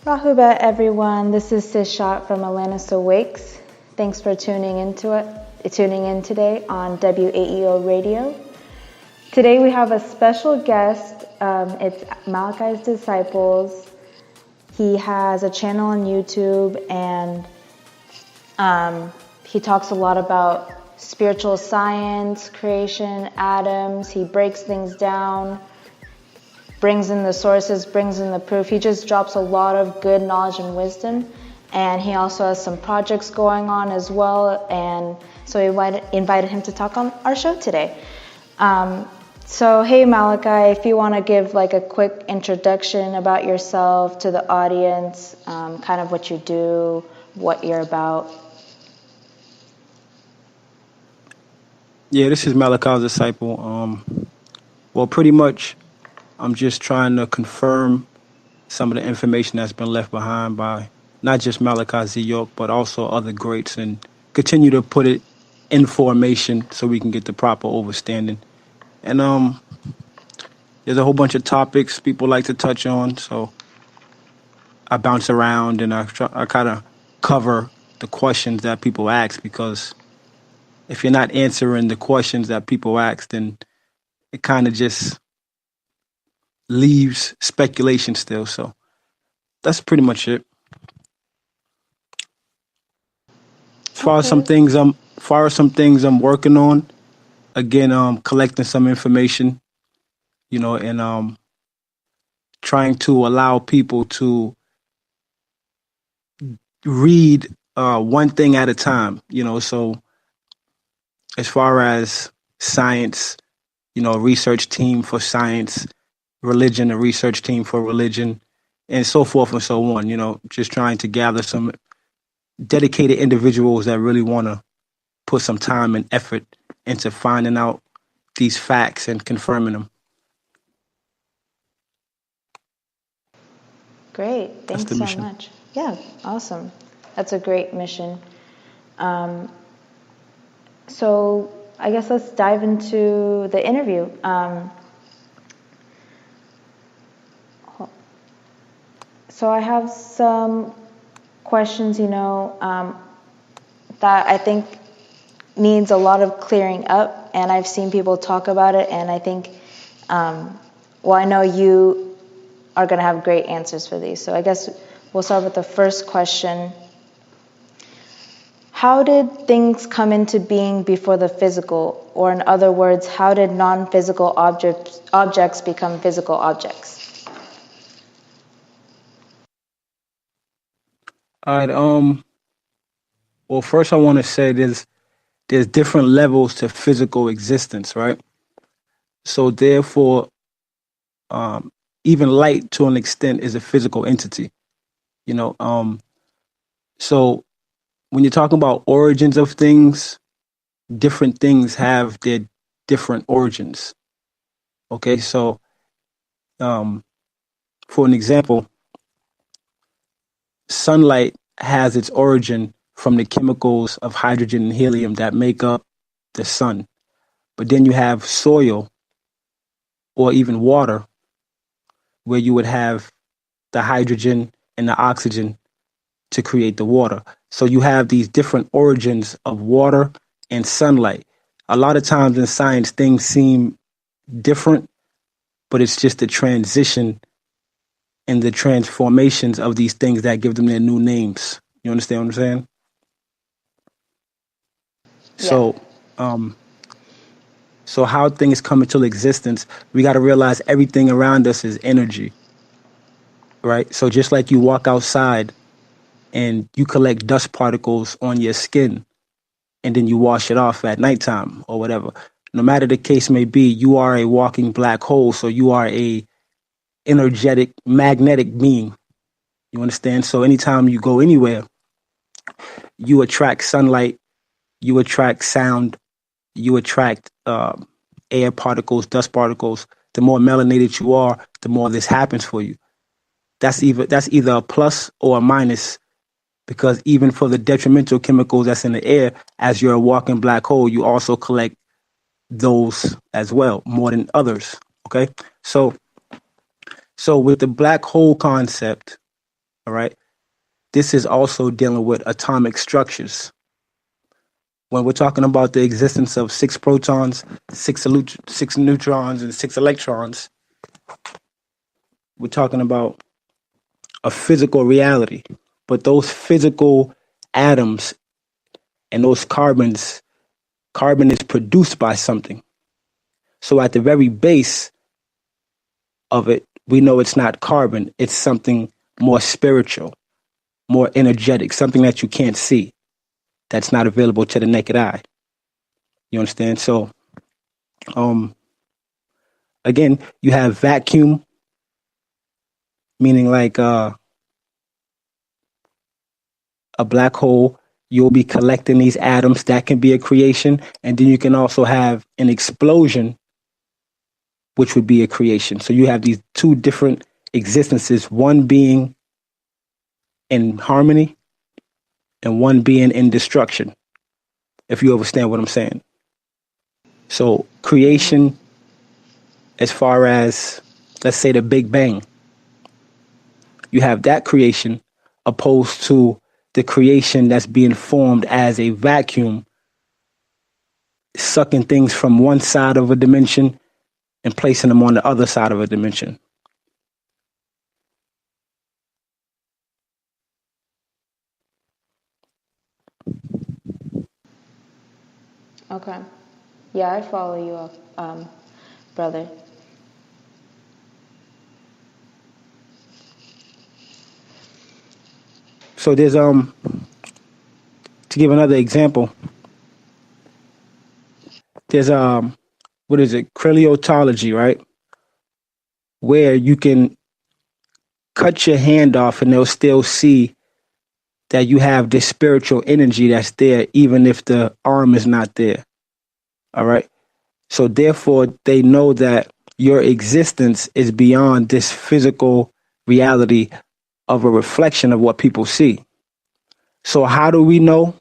Rahubat, everyone. This is Sishat from Atlantis Awakes. Thanks for tuning in today on WAEO Radio. Today we have a special guest. It's Malachi's Disciples. He has a channel on YouTube, and he talks a lot about spiritual science, creation, atoms. He breaks things down, brings in the sources, brings in the proof. He just drops a lot of good knowledge and wisdom. And he also has some projects going on as well. And so we invited him to talk on our show today. So hey, Malachi, if you want to give like a quick introduction about yourself to the audience, kind of what you do, what you're about. Yeah, this is Malachi's Disciple. Well, pretty much, I'm just trying to confirm some of the information that's been left behind by not just Malachi Z. York, but also other greats, and continue to put it in formation so we can get the proper understanding. And there's a whole bunch of topics people like to touch on, so I bounce around and I kind of cover the questions that people ask, because if you're not answering the questions that people ask, then it kind of just leaves speculation still. So that's pretty much it. As far as some things I'm working on, again, collecting some information, and trying to allow people to read one thing at a time, so as far as science, research team for science, religion, a research team for religion, and so forth and so on, just trying to gather some dedicated individuals that really want to put some time and effort into finding out these facts and confirming them. Great. Thanks so much. Yeah, awesome. That's a great mission. So I guess let's dive into the interview. So I have some questions, that I think needs a lot of clearing up, and I've seen people talk about it, and I think, I know you are going to have great answers for these. So I guess we'll start with the first question. How did things come into being before the physical? Or in other words, how did non-physical objects become physical objects? All right. Well, first I want to say there's different levels to physical existence, right? So therefore, even light to an extent is a physical entity, So when you're talking about origins of things, different things have their different origins. Okay, so for an example, sunlight has its origin from the chemicals of hydrogen and helium that make up the sun. But then you have soil or even water, where you would have the hydrogen and the oxygen to create the water. So you have these different origins of water and sunlight. A lot of times in science, things seem different, but it's just the transition and the transformations of these things that give them their new names. You understand what I'm saying? Yeah. So how things come into existence, we got to realize everything around us is energy, right? So just like you walk outside and you collect dust particles on your skin and then you wash it off at nighttime or whatever, no matter the case may be, you are a walking black hole. So you are a energetic, magnetic being. You understand? So anytime you go anywhere, you attract sunlight, you attract sound, you attract air particles, dust particles. The more melanated you are, the more this happens for you. That's either a plus or a minus, because even for the detrimental chemicals that's in the air, as you're a walking black hole, you also collect those as well, more than others. Okay, so with the black hole concept, all right, this is also dealing with atomic structures. When we're talking about the existence of 6 protons, 6 neutrons, and 6 electrons, we're talking about a physical reality. But those physical atoms and those carbon is produced by something. So at the very base of it, we know it's not carbon, it's something more spiritual, more energetic, something that you can't see, that's not available to the naked eye. You understand? So, again, you have vacuum, meaning like a black hole. You'll be collecting these atoms. That can be a creation. And then you can also have an explosion, which would be a creation. So you have these two different existences, one being in harmony and one being in destruction, if you understand what I'm saying. So creation, as far as, let's say, the Big Bang, you have that creation opposed to the creation that's being formed as a vacuum, sucking things from one side of a dimension and placing them on the other side of a dimension. Okay. Yeah, I follow you up, brother. So there's to give another example, there's what is it, craniotology, right? Where you can cut your hand off and they'll still see that you have this spiritual energy that's there, even if the arm is not there. All right. So therefore, they know that your existence is beyond this physical reality of a reflection of what people see. So how do we know?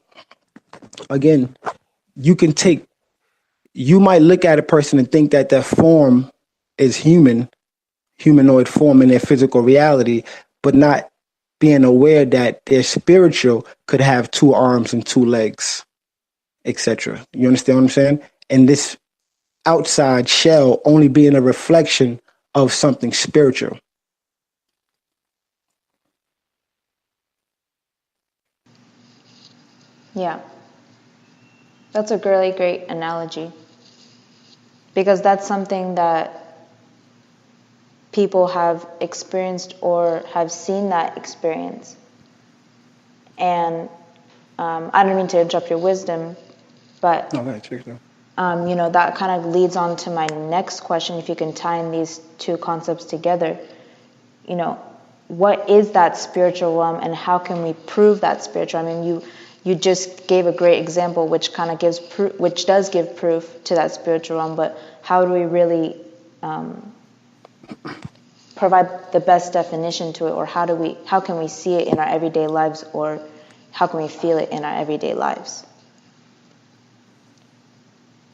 Again, you might look at a person and think that their form is humanoid form in their physical reality, but not being aware that their spiritual could have 2 arms and 2 legs, etc. You understand what I'm saying? And this outside shell only being a reflection of something spiritual. Yeah. That's a really great analogy. Because that's something that people have experienced or have seen that experience. And I don't mean to interrupt your wisdom, but that kind of leads on to my next question. If you can tie in these two concepts together, what is that spiritual realm, and how can we prove that spiritual? I mean, you just gave a great example, which kind of gives which does give proof to that spiritual realm. But how do we really provide the best definition to it, or how can we see it in our everyday lives, or how can we feel it in our everyday lives?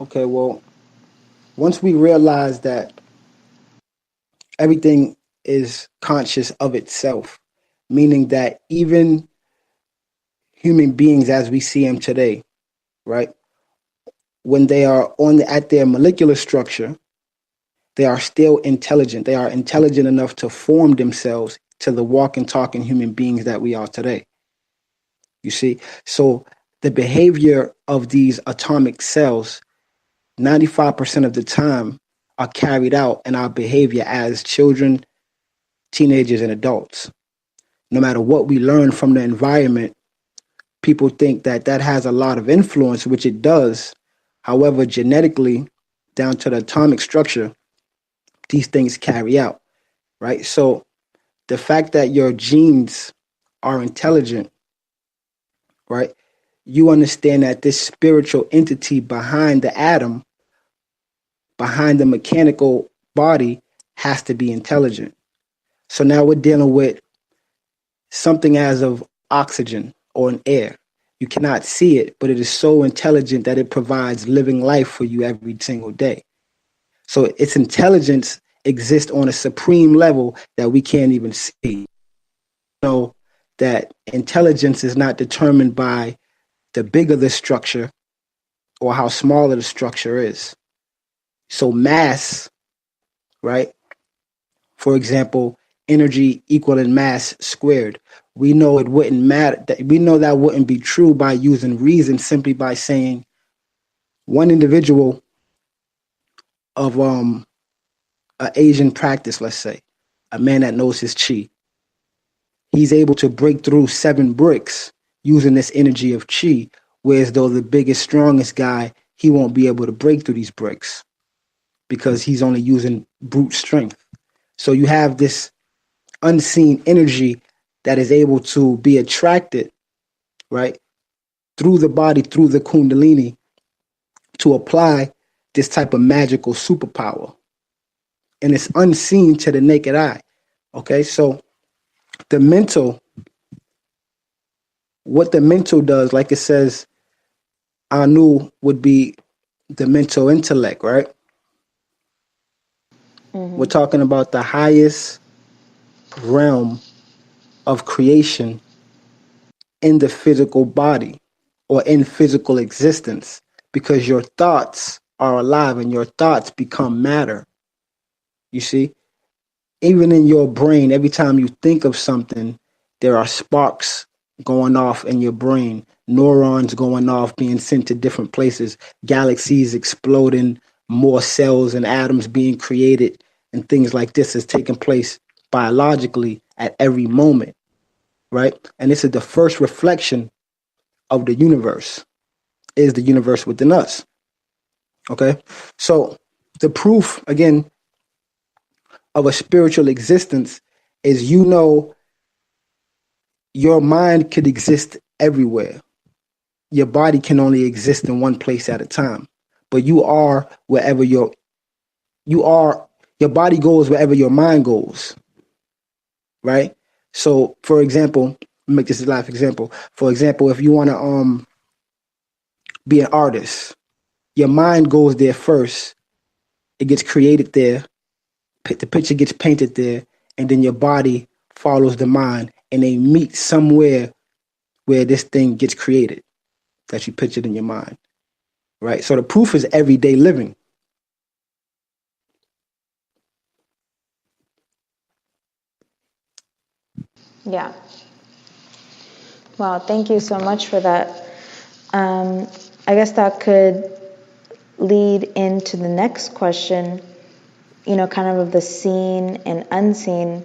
Okay, well, once we realize that everything is conscious of itself, meaning that even human beings as we see them today, right, when they are at their molecular structure, they are still intelligent. They are intelligent enough to form themselves to the walking, talking human beings that we are today. You see? So the behavior of these atomic cells, 95% of the time, are carried out in our behavior as children, teenagers, and adults. No matter what we learn from the environment, people think that has a lot of influence, which it does. However, genetically, down to the atomic structure, these things carry out, right? So the fact that your genes are intelligent, right? You understand that this spiritual entity behind the atom, behind the mechanical body, has to be intelligent. So now we're dealing with something as of oxygen or an air. You cannot see it, but it is so intelligent that it provides living life for you every single day. So its intelligence exists on a supreme level that we can't even see. Know that intelligence is not determined by the bigger the structure or how smaller the structure is. So mass, right? For example, energy equaling mass squared. We know it wouldn't matter. We know that wouldn't be true by using reason, simply by saying one individual of an Asian practice, let's say, a man that knows his chi, he's able to break through 7 bricks using this energy of chi, whereas though the biggest, strongest guy, he won't be able to break through these bricks because he's only using brute strength. So you have this unseen energy that is able to be attracted, right, through the body, through the kundalini, to apply this type of magical superpower. And it's unseen to the naked eye. Okay, so the mental, what the mental does, like it says, Anu would be the mental intellect, right? We're talking about the highest realm of creation in the physical body or in physical existence, because your thoughts are alive and your thoughts become matter. You see, even in your brain, every time you think of something, there are sparks going off in your brain, neurons going off, being sent to different places, galaxies exploding, more cells and atoms being created, and things like this is taking place biologically at every moment, right? And this is the first reflection of the universe, is the universe within us. Okay? So the proof, again, of a spiritual existence is, you know, your mind could exist everywhere. Your body can only exist in one place at a time. But you are wherever your body goes wherever your mind goes. Right? So for example, make this a live example. For example, if you want to be an artist, your mind goes there first. It gets created there. The picture gets painted there, and then your body follows the mind, and they meet somewhere where this thing gets created that you pictured in your mind, right? So the proof is everyday living. Yeah. Wow, thank you so much for that. I guess that could lead into the next question, you know, kind of the seen and unseen.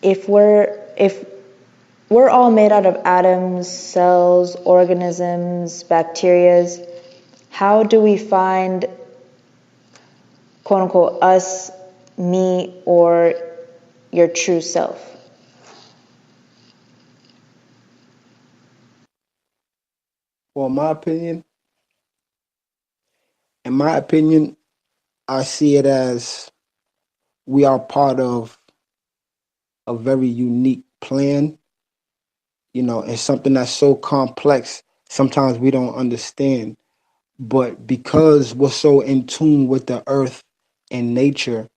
If we're all made out of atoms, cells, organisms, bacterias, how do we find, quote unquote, us, me, or your true self? Well, in my opinion, I see it as we are part of a very unique plan, you know, and something that's so complex, sometimes we don't understand. But because we're so in tune with the earth and nature,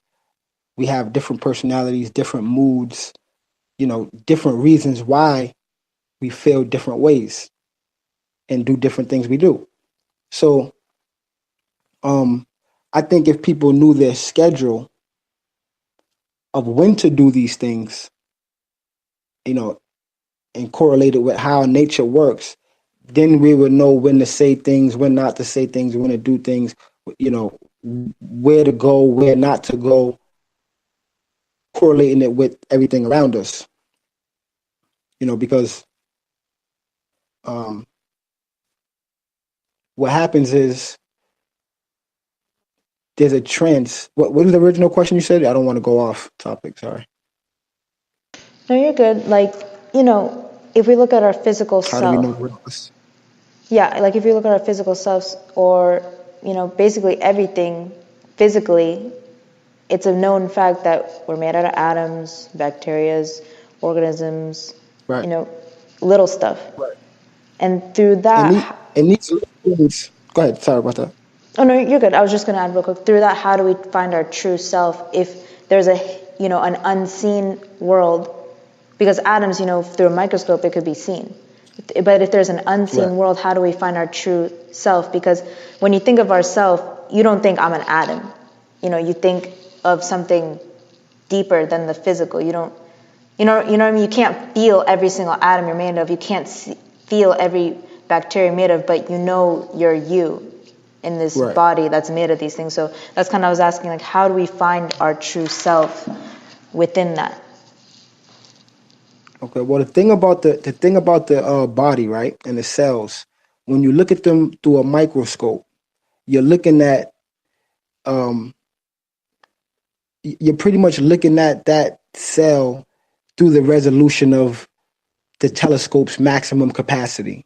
we have different personalities, different moods, you know, different reasons why we feel different ways and do different things we do. So um, I think if people knew their schedule of when to do these things, you know, and correlate it with how nature works, then we would know when to say things, when not to say things, when to do things, you know, where to go, where not to go, correlating it with everything around us, you know, because um, what happens is there's a trans. What was the original question you said? I don't want to go off topic. Sorry. No, you're good. Like, if we look at our physical How do we self, know we're us? yeah, like if you look at our physical selves, or, basically everything physically, it's a known fact that we're made out of atoms, bacterias, organisms, Right. little stuff. Right. And through And that, these little things. Go ahead. Sorry about that. oh no, you're good. I was just going to add real quick. Through that, how do we find our true self if there's an unseen world? Because atoms, through a microscope, it could be seen. But if there's an Right. unseen world, how do we find our true self? Because when you think of ourself, you don't think I'm an atom. You think of something deeper than the physical. You don't, what I mean? You can't feel every single atom you're made of. You can't feel every bacteria you're made of, but you're you in this Right. body that's made of these things. So that's kind of, I was asking, like, how do we find our true self within that? Okay. Well, the thing about the body, right, and the cells, when you look at them through a microscope, you're looking at um, you're pretty much looking at that cell through the resolution of the telescope's maximum capacity.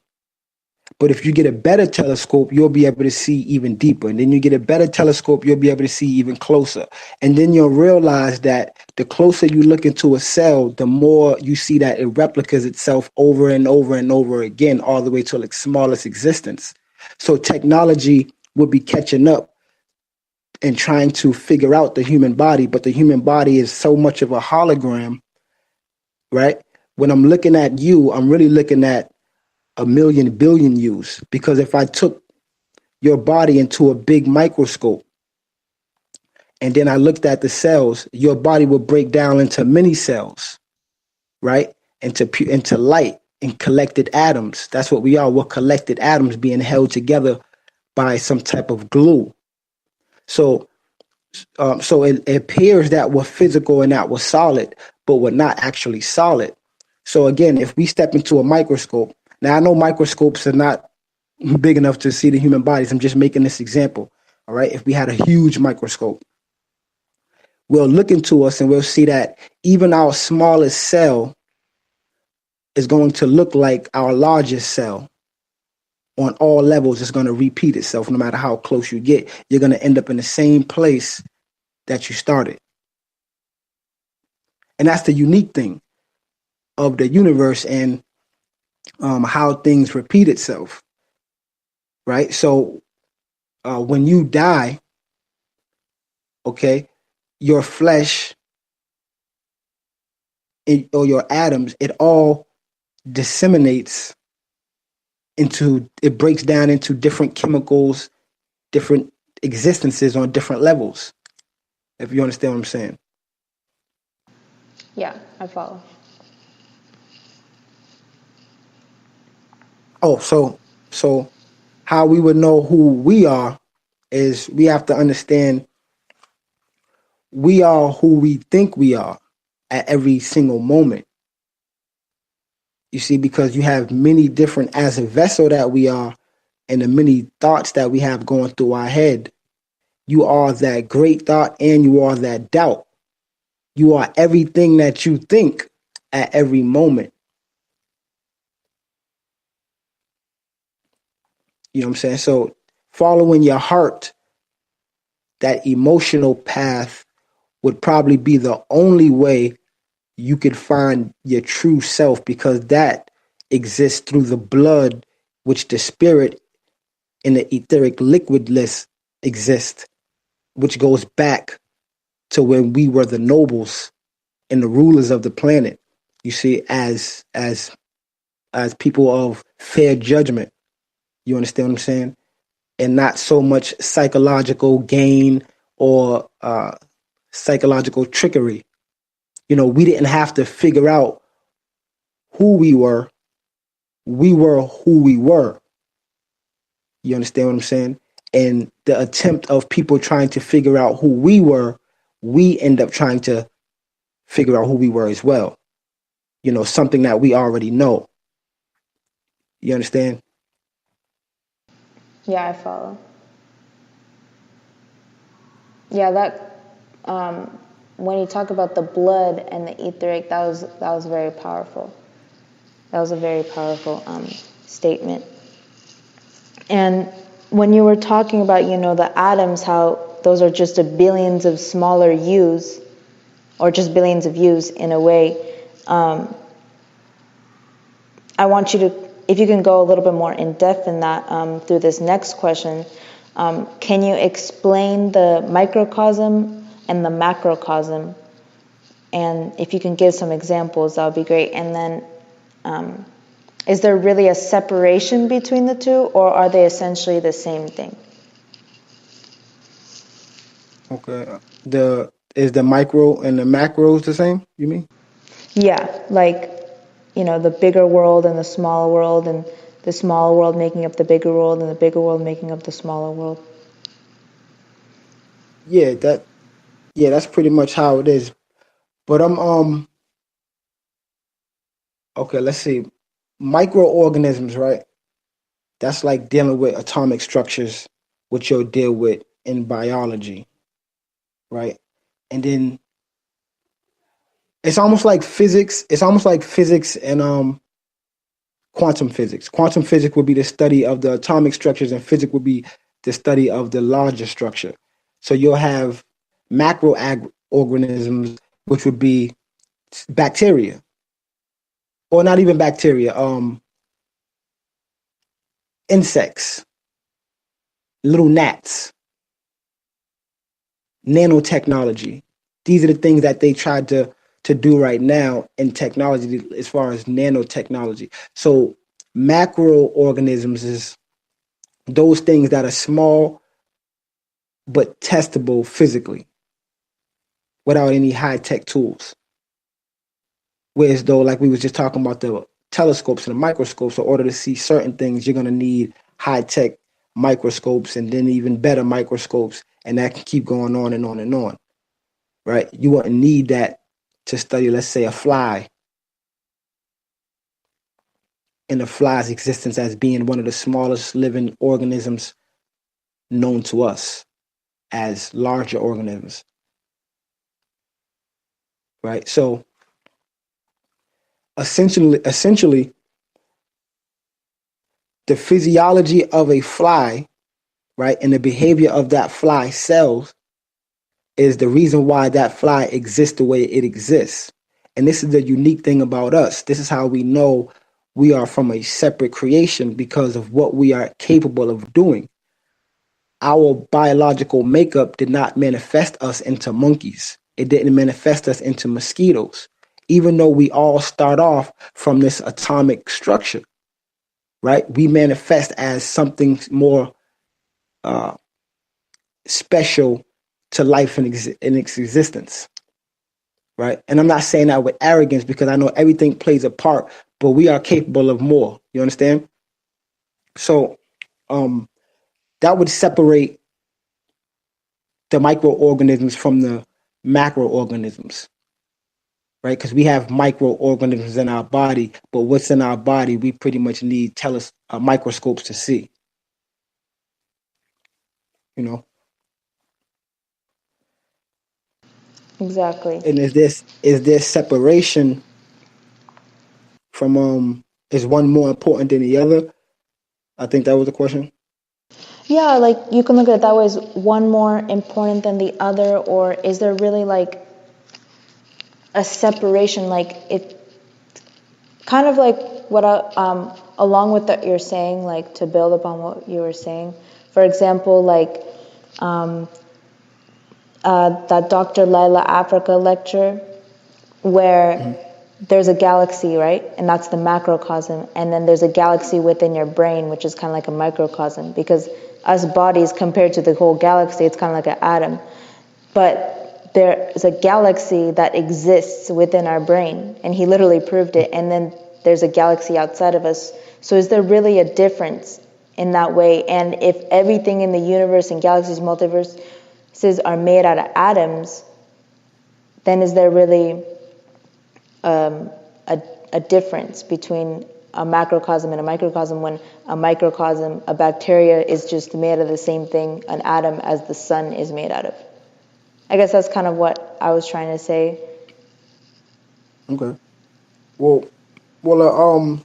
But if you get a better telescope, you'll be able to see even deeper. And then you get a better telescope, you'll be able to see even closer. And then you'll realize that the closer you look into a cell, the more you see that it replicas itself over and over and over again, all the way to its smallest existence. So technology would be catching up and trying to figure out the human body, but the human body is so much of a hologram, right? When I'm looking at you, I'm really looking at a million billion yous, because if I took your body into a big microscope and then I looked at the cells, your body would break down into many cells, right? Into light and collected atoms. That's what we are. We're collected atoms being held together by some type of glue. So so it appears that we're physical and that we're solid, but we're not actually solid. So again, if we step into a microscope, now I know microscopes are not big enough to see the human bodies. I'm just making this example. All right. If we had a huge microscope, we'll look into us and we'll see that even our smallest cell is going to look like our largest cell on all levels. It's going to repeat itself no matter how close you get. You're going to end up in the same place that you started. And that's the unique thing of the universe and how things repeat itself, right? So when you die, okay, your flesh or your atoms, it all disseminates it breaks down into different chemicals, different existences on different levels, if you understand what I'm saying. Yeah, I follow. Oh, so how we would know who we are is we have to understand we are who we think we are at every single moment. You see, because you have many different, as a vessel that we are, and the many thoughts that we have going through our head. You are that great thought and you are that doubt. You are everything that you think at every moment. You know what I'm saying? So following your heart, that emotional path would probably be the only way you could find your true self, because that exists through the blood, which the spirit in the etheric liquidless exist, which goes back to when we were the nobles and the rulers of the planet. You see, as people of fair judgment. You understand what I'm saying? And not so much psychological gain or psychological trickery. You know, we didn't have to figure out who we were. We were who we were. You understand what I'm saying? And the attempt of people trying to figure out who we were, we end up trying to figure out who we were as well. You know, something that we already know. You understand? Yeah, I follow. Yeah, that when you talk about the blood and the etheric, that was very powerful. That was a very powerful statement. And when you were talking about, the atoms, how those are just a billions of smaller U's, or just billions of U's in a way, I want you to, if you can go a little bit more in depth in that through this next question, can you explain the microcosm and the macrocosm? And if you can give some examples, that would be great. And then, is there really a separation between the two, or are they essentially the same thing? Okay. Is the micro and the macros the same? You mean? Yeah, like, the bigger world and the smaller world, and the smaller world making up the bigger world, and the bigger world making up the smaller world. Yeah, that's pretty much how it is. But okay, let's see. Microorganisms, right? That's like dealing with atomic structures, which you'll deal with in biology, right? And then it's almost like physics. It's almost like physics and quantum physics. Quantum physics would be the study of the atomic structures, and physics would be the study of the larger structure. So you'll have macroorganisms, which would be bacteria, or not even bacteria, insects, little gnats, nanotechnology. These are the things that they tried to do right now in technology as far as nanotechnology. So macroorganisms is those things that are small but testable physically without any high tech tools. Whereas though, like we was just talking about the telescopes and the microscopes, in order to see certain things, you're gonna need high tech microscopes and then even better microscopes, and that can keep going on and on and on. Right? You wouldn't need that to study, let's say, a fly and a fly's existence as being one of the smallest living organisms known to us as larger organisms. Right? So essentially the physiology of a fly, right, and the behavior of that fly cells is the reason why that fly exists the way it exists. And this is the unique thing about us. This is how we know we are from a separate creation, because of what we are capable of doing. Our biological makeup did not manifest us into monkeys. It didn't manifest us into mosquitoes, even though we all start off from this atomic structure, right? We manifest as something more special to life in its existence, right? And I'm not saying that with arrogance, because I know everything plays a part, but we are capable of more. You understand? So that would separate the microorganisms from the macroorganisms, right? Because we have microorganisms in our body, but what's in our body, we pretty much need microscopes to see. You know, Exactly. and is there separation from is one more important than the other? I think that was the question. Yeah, like you can look at it that way. Is one more important than the other, or is there really like a separation? Like it, kind of like what along with what you're saying, like to build upon what you were saying. For example, like um, that Dr. Lila Africa lecture, where Mm-hmm. there's a galaxy, right? And that's the macrocosm. And then there's a galaxy within your brain, which is kind of like a microcosm. Because us bodies, compared to the whole galaxy, it's kind of like an atom. But there's a galaxy that exists within our brain. And he literally proved it. And then there's a galaxy outside of us. So is there really a difference in that way? And if everything in the universe and galaxies, multiverses are made out of atoms, then is there really a difference between a macrocosm and a microcosm, when a microcosm, a bacteria, is just made out of the same thing, an atom, as the sun is made out of? I guess that's kind of what I was trying to say. Okay. Well, well, uh, um,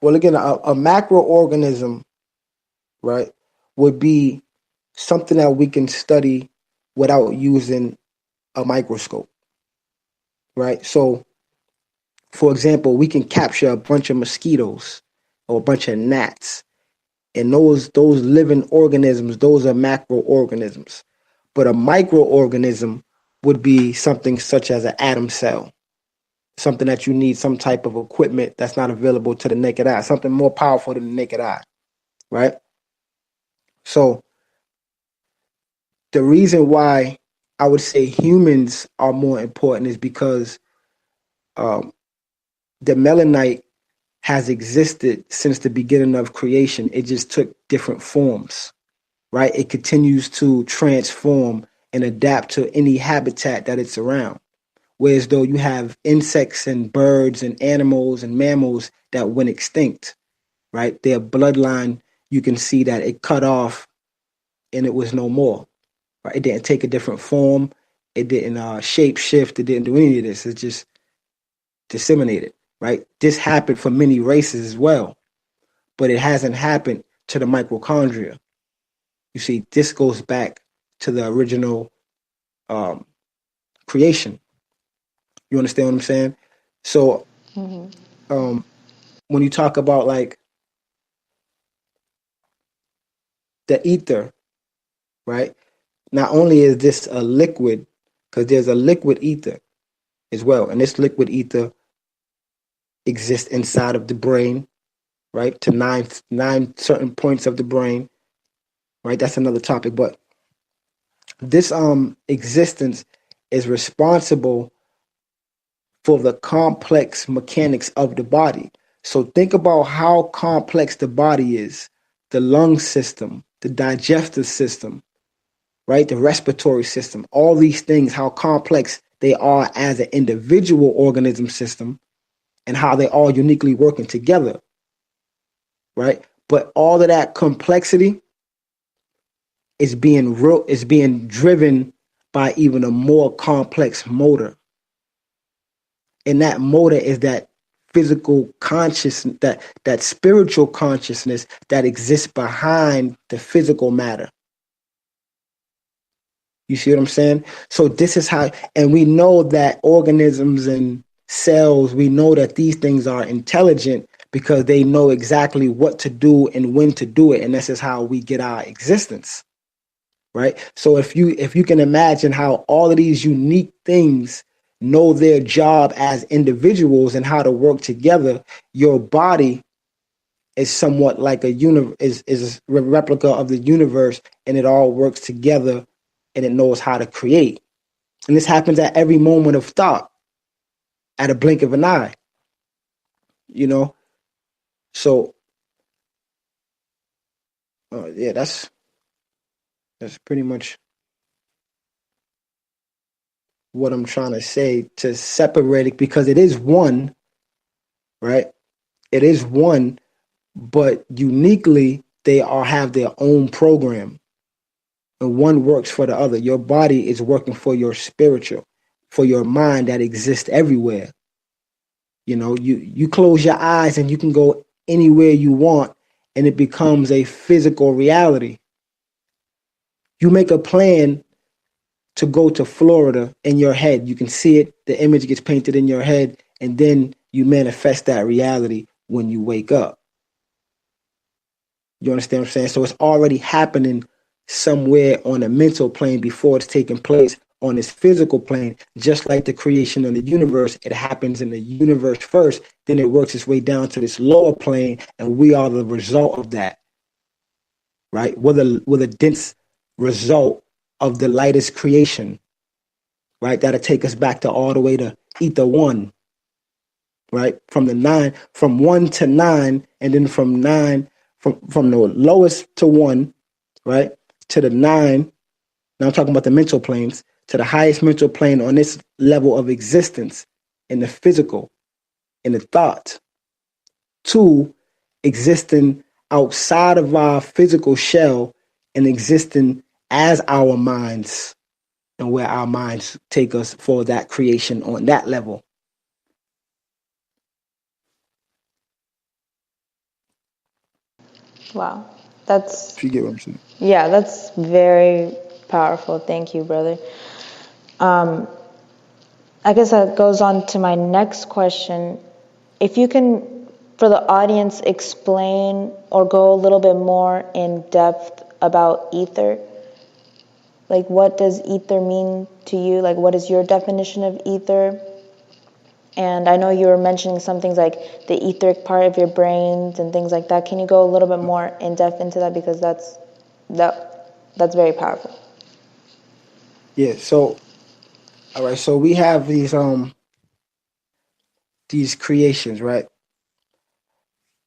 well, again, a macroorganism, right, would be something that we can study without using a microscope, right? So, for example, we can capture a bunch of mosquitoes or a bunch of gnats, and those living organisms, those are macroorganisms. But a microorganism would be something such as an atom cell, something that you need some type of equipment that's not available to the naked eye, something more powerful than the naked eye, right? So the reason why I would say humans are more important is because um, the melanite has existed since the beginning of creation. It just took different forms, right? It continues to transform and adapt to any habitat that it's around. Whereas though you have insects and birds and animals and mammals that went extinct, right? Their bloodline, you can see that it cut off and it was no more. Right? It didn't take a different form. It didn't shape shift. It didn't do any of this. It just disseminated. Right? This happened for many races as well, but it hasn't happened to the mitochondria. You see, this goes back to the original um, creation. You understand what I'm saying? So um, when you talk about like the ether, right? Not only is this a liquid, because there's a liquid ether as well, and this liquid ether exists inside of the brain, right? To nine certain points of the brain, right? That's another topic, but this existence is responsible for the complex mechanics of the body. So think about how complex the body is, the lung system, the digestive system, right? The respiratory system, all these things, how complex they are as an individual organism system and how they all uniquely working together, right? But all of that complexity is being driven by even a more complex motor. And that motor is that physical consciousness, that spiritual consciousness that exists behind the physical matter. You see what I'm saying? So this is how, and we know that organisms and cells, we know that these things are intelligent because they know exactly what to do and when to do it. And this is how we get our existence, right? So if you can imagine how all of these unique things know their job as individuals and how to work together, your body is somewhat like is a replica of the universe, and it all works together and it knows how to create. And this happens at every moment of thought, at a blink of an eye, you know? So, yeah, that's pretty much what I'm trying to say to separate it because it is one, right? It is one, but uniquely they all have their own program. And one works for the other. Your body is working for your spiritual, for your mind that exists everywhere. You know, you close your eyes and you can go anywhere you want and it becomes a physical reality. You make a plan to go to Florida in your head. You can see it, the image gets painted in your head, and then you manifest that reality when you wake up. You understand what I'm saying? So it's already happening somewhere on a mental plane before it's taking place on this physical plane, just like the creation of the universe. It happens in the universe first, then it works its way down to this lower plane, and we are the result of that, right? We're the dense result of the lightest creation, right? That'll take us back to all the way to ether one, right? From the nine, from one to nine, and then from nine, from the lowest to one, right? To the nine. Now I'm talking about the mental planes, to the highest mental plane on this level of existence in the physical, in the thought, to existing outside of our physical shell and existing as our minds, and where our minds take us for that creation on that level. Wow. That's, If you get what I'm saying. yeah, that's very powerful. Thank you, brother. I guess that goes on to my next question. If you can, for the audience, explain or go a little bit more in depth about ether. Like, what does ether mean to you? Like, what is your definition of ether? And I know you were mentioning some things like the etheric part of your brains and things like that. Can you go a little bit more in depth into that, because that's very powerful. Yeah. So, all right. So we have these creations, right?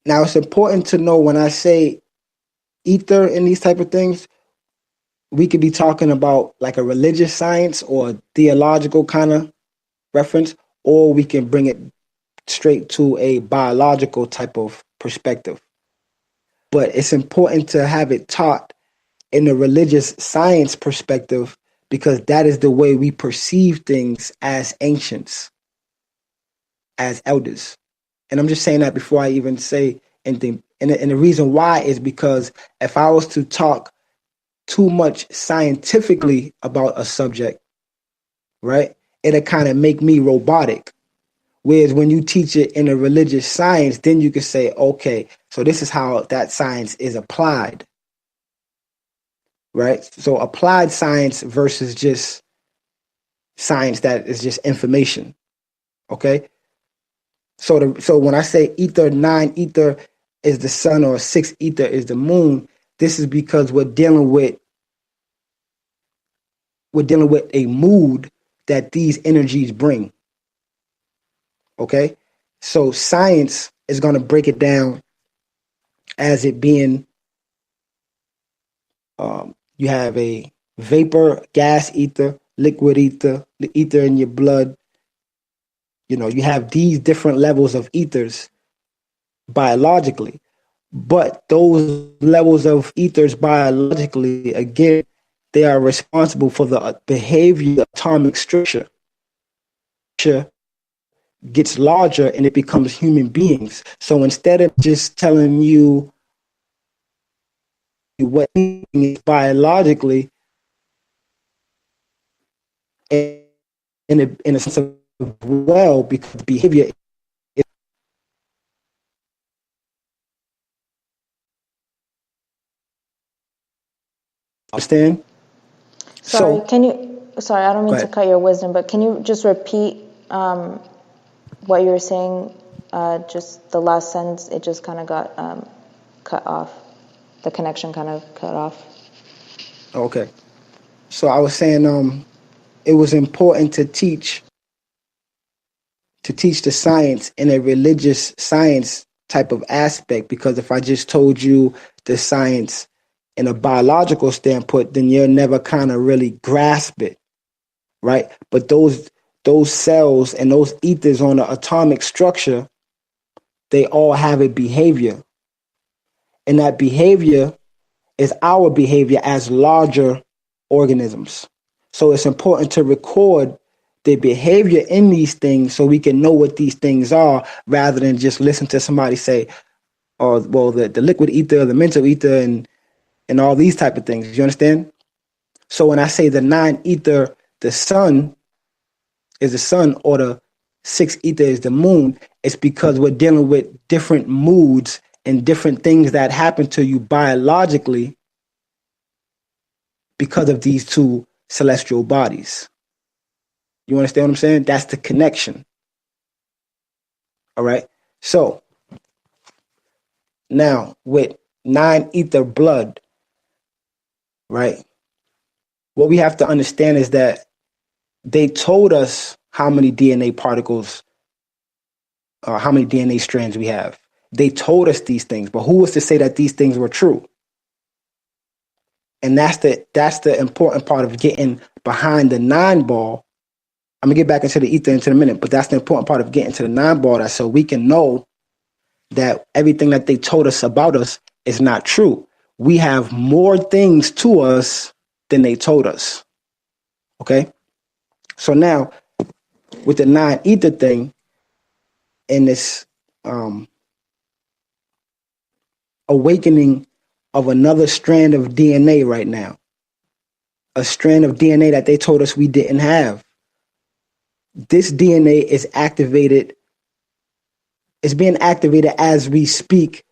Now it's important to know when I say ether and these type of things, we could be talking about like a religious science or theological kind of reference, or we can bring it straight to a biological type of perspective. But it's important to have it taught in a religious science perspective, because that is the way we perceive things as ancients, as elders. And I'm just saying that before I even say anything. And the reason why is because if I was to talk too much scientifically about a subject, right, it'll kind of make me robotic. Whereas when you teach it in a religious science, then you can say, okay, so this is how that science is applied, right? So applied science versus just science that is just information, okay? So when I say ether, 9 ether is the sun, or 6 ether is the moon, this is because we're dealing with a mood that these energies bring. Okay? So science is going to break it down as it being you have a vapor, gas ether, liquid ether, the ether in your blood. You know, you have these different levels of ethers biologically. But those levels of ethers biologically, again, they are responsible for the behavior of atomic structure. Gets larger and it becomes human beings. So instead of just telling you what is biologically, in a sense of well, because behavior is, understand? Sorry, So, sorry, I don't go mean to ahead. cut your wisdom, but can you just repeat what you were saying? Just the last sentence, it just kind of got cut off. The connection kind of cut off. Okay. So I was saying, it was important to teach the science in a religious science type of aspect, because if I just told you the science in a biological standpoint, then you'll never kind of really grasp it, right? But those cells and those ethers on the atomic structure, they all have a behavior, and that behavior is our behavior as larger organisms. So it's important to record the behavior in these things so we can know what these things are, rather than just listen to somebody say, oh, well, the liquid ether, the mental ether, and all these type of things. You understand? So when I say the 9 ether, the sun is the sun, or the 6 ether is the moon, it's because we're dealing with different moods and different things that happen to you biologically because of these two celestial bodies. You understand what I'm saying? That's the connection. All right. So now with 9 ether blood, right? What we have to understand is that they told us how many DNA particles, how many DNA strands we have. They told us these things, but who was to say that these things were true? And that's the important part of getting behind the 9 ball. I'm gonna get back into the ether in a minute, but that's the important part of getting to the 9 ball, that so we can know that everything that they told us about us is not true. We have more things to us than they told us. Okay. So now with the non-ether thing and this awakening of another strand of DNA right now, a strand of DNA that they told us we didn't have. This DNA is activated. It's being activated as we speak.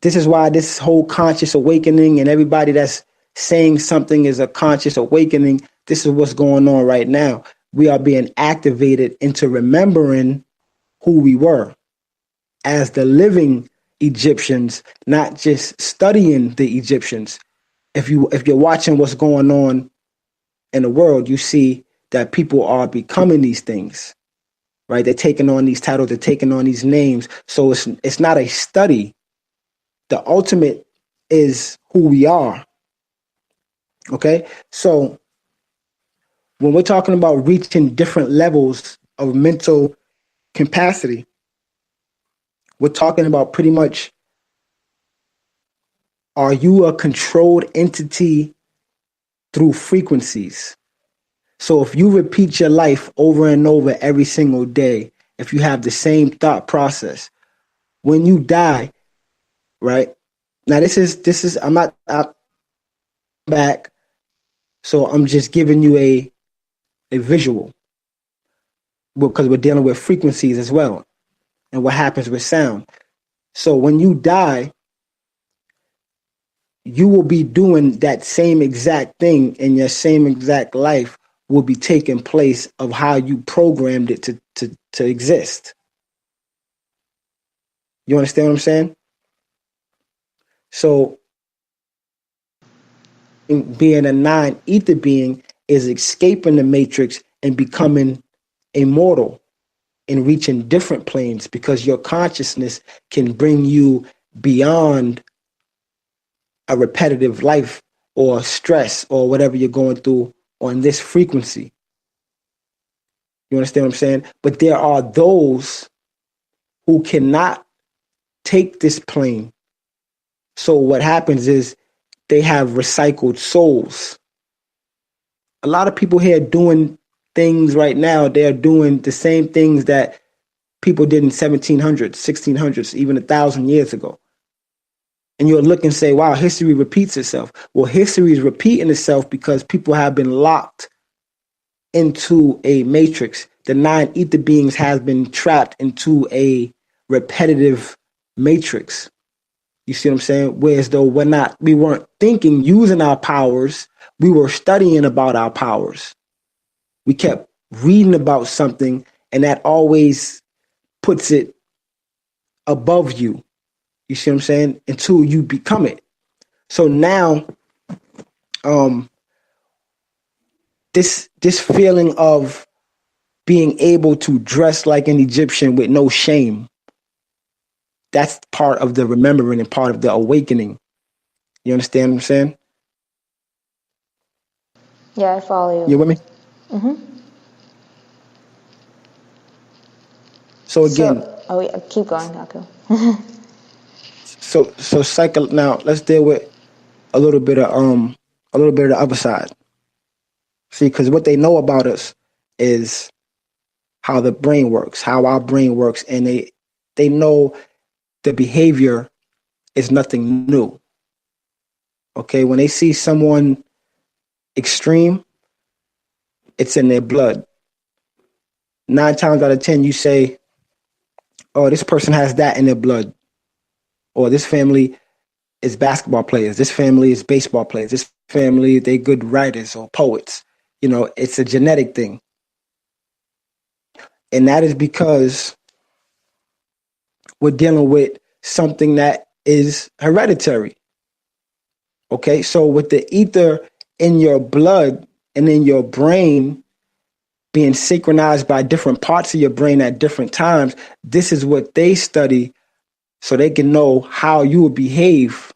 This is why this whole conscious awakening and everybody that's saying something is a conscious awakening, this is what's going on right now. We are being activated into remembering who we were as the living Egyptians, not just studying the Egyptians. If you're watching what's going on in the world, you see that people are becoming these things, right? They're taking on these titles, they're taking on these names. So it's not a study. The ultimate is who we are. Okay? So when we're talking about reaching different levels of mental capacity, we're talking about pretty much, are you a controlled entity through frequencies? So if you repeat your life over and over every single day, if you have the same thought process, when you die, right? Now I'm not back, so I'm just giving you a visual because we're dealing with frequencies as well and what happens with sound. So when you die, you will be doing that same exact thing, and your same exact life will be taking place of how you programmed it to exist. You understand what I'm saying? So being a non-ether being is escaping the matrix and becoming immortal and reaching different planes, because your consciousness can bring you beyond a repetitive life or stress or whatever you're going through on this frequency. You understand what I'm saying? But there are those who cannot take this plane. So what happens is they have recycled souls. A lot of people here doing things right now, they're doing the same things that people did in 1700s, 1600s, even 1,000 years ago. And you'll look and say, wow, history repeats itself. Well, history is repeating itself because people have been locked into a matrix. The non-ether beings have been trapped into a repetitive matrix. You see what I'm saying? Whereas though we weren't thinking, using our powers, we were studying about our powers. We kept reading about something, and that always puts it above you. You see what I'm saying? Until you become it. So now, this feeling of being able to dress like an Egyptian with no shame, that's part of the remembering and part of the awakening. You understand what I'm saying? Yeah, I follow You you. with me? Mm-hmm. So again, Oh yeah, keep going, Haku. so cycle. Now let's deal with a little bit of the other side. See, because what they know about us is how the brain works, how our brain works, and they know the behavior is nothing new. Okay, when they see someone extreme, it's in their blood. 9 times out of 10, you say, "Oh, this person has that in their blood," or "This family is basketball players. This family is baseball players. This family, they good writers or poets." You know, it's a genetic thing, and that is because we're dealing with something that is hereditary. Okay, so with the ether in your blood and in your brain being synchronized by different parts of your brain at different times, this is what they study so they can know how you would behave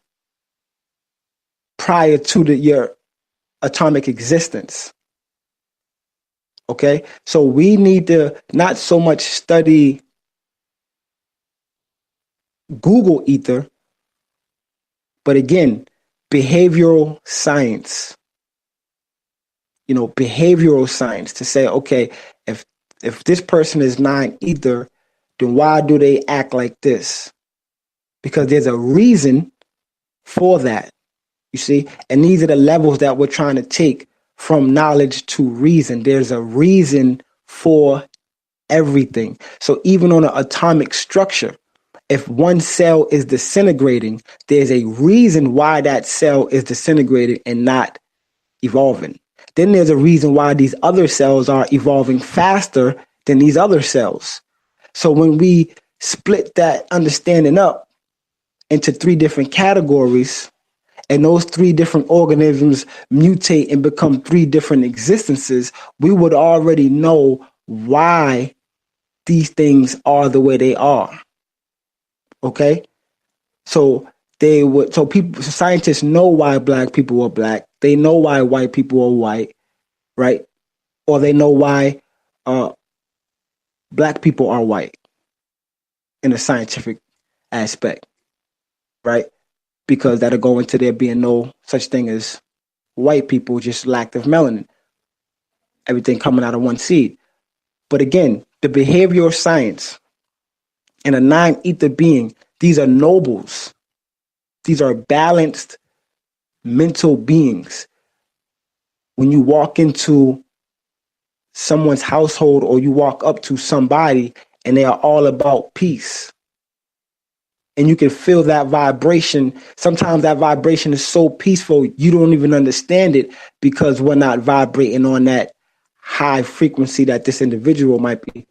prior to your atomic existence. Okay, so we need to not so much study Google ether, but again, behavioral science. behavioral science to say, okay, if this person is 9 ether, then why do they act like this? Because there's a reason for that, you see? And these are the levels that we're trying to take from knowledge to reason. There's a reason for everything. So even on an atomic structure, if one cell is disintegrating, there's a reason why that cell is disintegrating and not evolving. Then there's a reason why these other cells are evolving faster than these other cells. So when we split that understanding up into 3 different categories, and those 3 different organisms mutate and become 3 different existences, we would already know why these things are the way they are. Okay? So scientists know why black people are black. They know why white people are white, right? Or they know why black people are white in a scientific aspect, right? Because that'll go into there being no such thing as white people, just lack of melanin. Everything coming out of one seed. But again, the behavioral science and a 9 ether being, these are nobles. These are balanced mental beings. When you walk into someone's household or you walk up to somebody and they are all about peace, and you can feel that vibration. Sometimes that vibration is so peaceful, you don't even understand it because we're not vibrating on that high frequency that this individual might be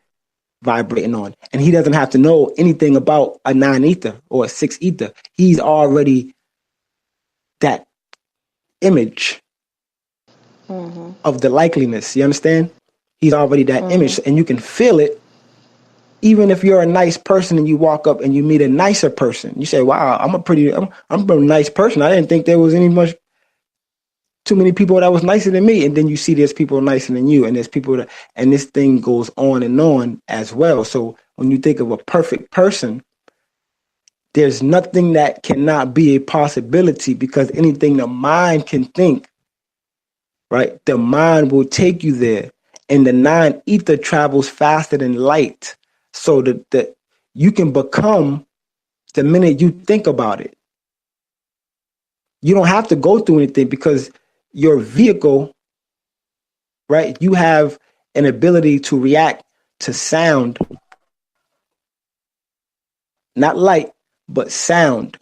vibrating on. And he doesn't have to know anything about a 9 ether or a 6 ether. He's already that image of the likeliness. You understand? He's already that image, and you can feel it. Even if you're a nice person and you walk up and you meet a nicer person, you say, wow, I'm a nice person. I didn't think there was too many people that was nicer than me. And then you see there's people nicer than you, and there's people and this thing goes on as well. So when you think of a perfect person, there's nothing that cannot be a possibility, because anything the mind can think, right? The mind will take you there. And the 9 ether travels faster than light. So that you can become the minute you think about it. You don't have to go through anything, because your vehicle, right? You have an ability to react to sound, not light, but sound.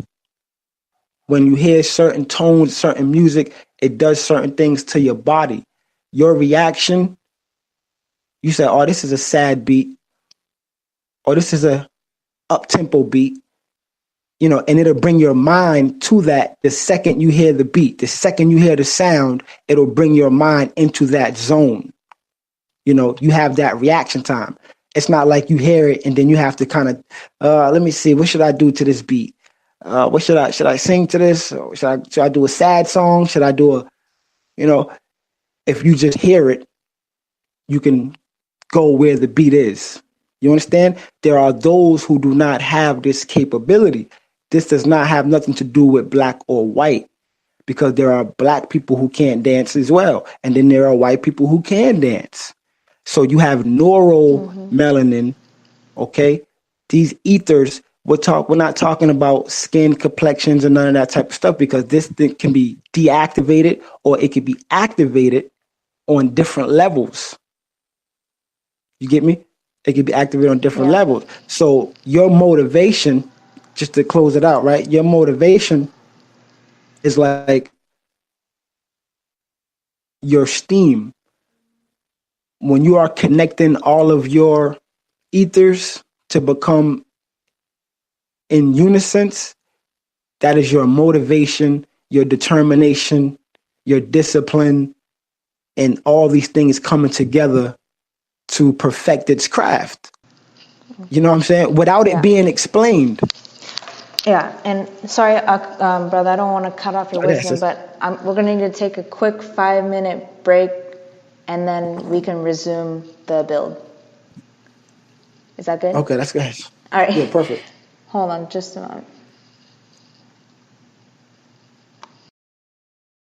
When you hear certain tones, certain music, it does certain things to your body. Your reaction, you say, oh, this is a sad beat, or this is a up-tempo beat, and it'll bring your mind to that. The second you hear the beat, the second you hear the sound, it'll bring your mind into that zone. You have that reaction time. It's not like you hear it and then you have to kind of, let me see, what should I do to this beat? What should I sing to this? Or should I do a sad song? Should I do if you just hear it, you can go where the beat is. You understand? There are those who do not have this capability. This does not have nothing to do with black or white, because there are black people who can't dance as well. And then there are white people who can dance. So you have neural melanin, okay? These ethers, we're not talking about skin complexions and none of that type of stuff, because this thing can be deactivated or it can be activated on different levels. You get me? It can be activated on different levels. So your motivation, just to close it out, right? Your motivation is like your steam. When you are connecting all of your ethers to become in unison, that is your motivation, your determination, your discipline, and all these things coming together to perfect its craft. You know what I'm saying? Without it being explained. Yeah, and sorry, brother, I don't want to cut off your wisdom, but we're going to need to take a quick 5-minute break, and then we can resume the build. Is that good? Okay, that's good. All right. Yeah, perfect. Hold on just a moment.